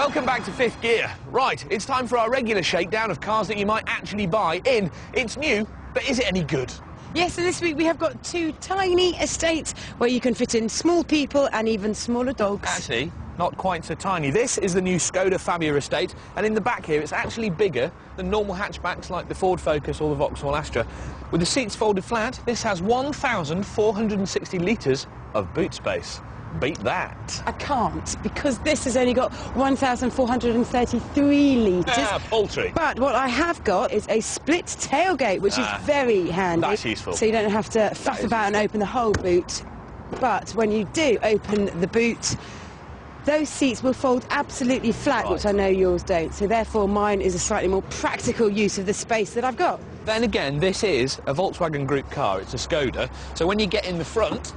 Welcome back to Fifth Gear. Right, it's time for our regular shakedown of cars that you might actually buy in. It's new, but is it any good? Yes, so this week we have got two tiny estates where you can fit in small people and even smaller dogs. Actually, not quite so tiny. This is the new Skoda Fabia estate, and in the back here it's actually bigger than normal hatchbacks like the Ford Focus or the Vauxhall Astra. With the seats folded flat, this has 1,460 litres of boot space. Beat that. I can't, because this has only got 1,433 litres. Ah, paltry. But what I have got is a split tailgate, which is very handy. That's useful. So you don't have to faff about and open the whole boot. But when you do open the boot, those seats will fold absolutely flat, Right. which I know yours don't. So therefore mine is a slightly more practical use of the space that I've got. Then again, this is a Volkswagen Group car. It's a Skoda. So when you get in the front,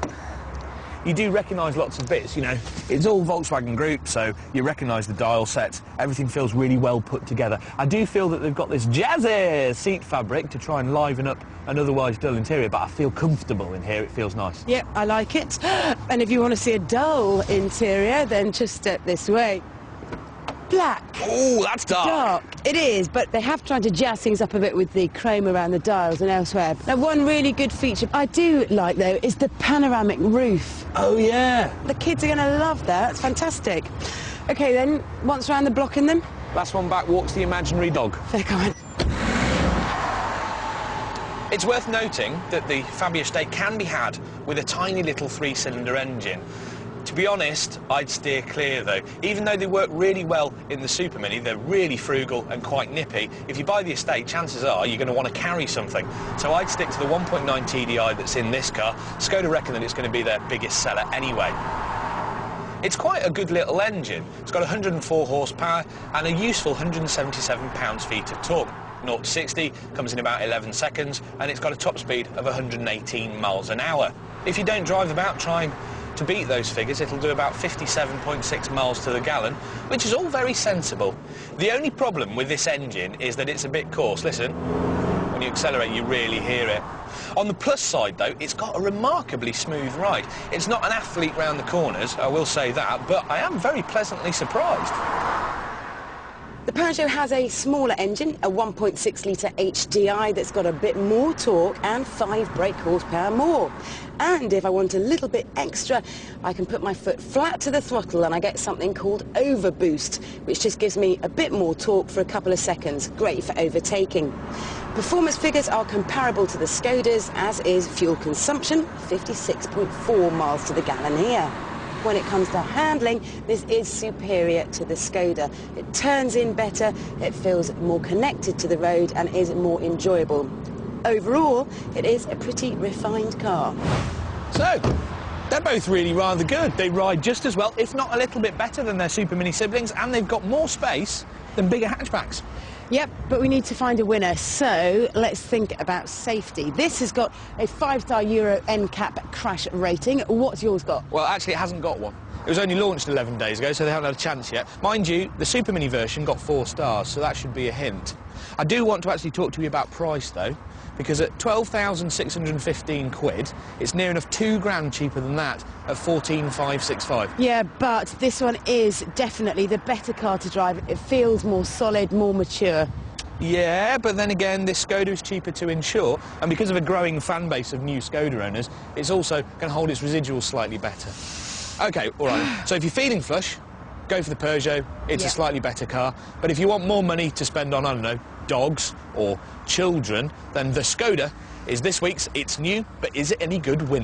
you do recognise lots of bits, you know. It's all Volkswagen Group, so you recognise the dial sets. Everything feels really well put together. I do feel that they've got this jazzy seat fabric to try and liven up an otherwise dull interior, but I feel comfortable in here. It feels nice. Yep, I like it. And if you want to see a dull interior, then just step this way. Black. Oh, that's dark. Dark. It is, but they have tried to jazz things up a bit with the chrome around the dials and elsewhere. Now, one really good feature I do like, though, is the panoramic roof. Oh, yeah. The kids are going to love that. It's fantastic. OK, then, once round the block in them. Last one back walks the imaginary dog. Fair comment. It's worth noting that the Fabia estate can be had with a tiny little three-cylinder engine. To be honest, I'd steer clear though. Even though they work really well in the Super Mini, they're really frugal and quite nippy. If you buy the estate, chances are you're going to want to carry something. So I'd stick to the 1.9 TDI that's in this car. Skoda reckon that it's going to be their biggest seller anyway. It's quite a good little engine. It's got 104 horsepower and a useful 177 pounds-feet of torque. 0 to 60 comes in about 11 seconds, and it's got a top speed of 118 miles an hour. If you don't drive about trying to beat those figures, it'll do about 57.6 miles to the gallon, which is all very sensible. The only problem with this engine is that it's a bit coarse. Listen, when you accelerate you really hear it. On the plus side though, it's got a remarkably smooth ride. It's not an athlete round the corners, I will say that, but I am very pleasantly surprised. The Peugeot has a smaller engine, a 1.6-litre HDI that's got a bit more torque and 5 brake horsepower more. And if I want a little bit extra, I can put my foot flat to the throttle and I get something called overboost, which just gives me a bit more torque for a couple of seconds. Great for overtaking. Performance figures are comparable to the Skodas, as is fuel consumption, 56.4 miles to the gallon here. When it comes to handling, this is superior to the Skoda. It turns in better, it feels more connected to the road and is more enjoyable. Overall, it is a pretty refined car. So, they're both really rather good. They ride just as well, if not a little bit better than their Super Mini siblings, and they've got more space than bigger hatchbacks. Yep, but we need to find a winner, so let's think about safety. This has got a 5-star Euro NCAP crash rating. What's yours got? Well, actually, it hasn't got one. It was only launched 11 days ago, so they haven't had a chance yet. Mind you, the Super Mini version got 4 stars, so that should be a hint. I do want to actually talk to you about price, though, because at 12,615 quid, it's near enough £2 cheaper than that at 14,565. Yeah, but this one is definitely the better car to drive. It feels more solid, more mature. Yeah, but then again, this Skoda is cheaper to insure, and because of a growing fan base of new Skoda owners, it's also going to hold its residuals slightly better. OK, all right, so if you're feeling flush, go for the Peugeot. It's a slightly better car. But if you want more money to spend on, I don't know, dogs or children, then the Skoda is this week's It's New, but is it any good win?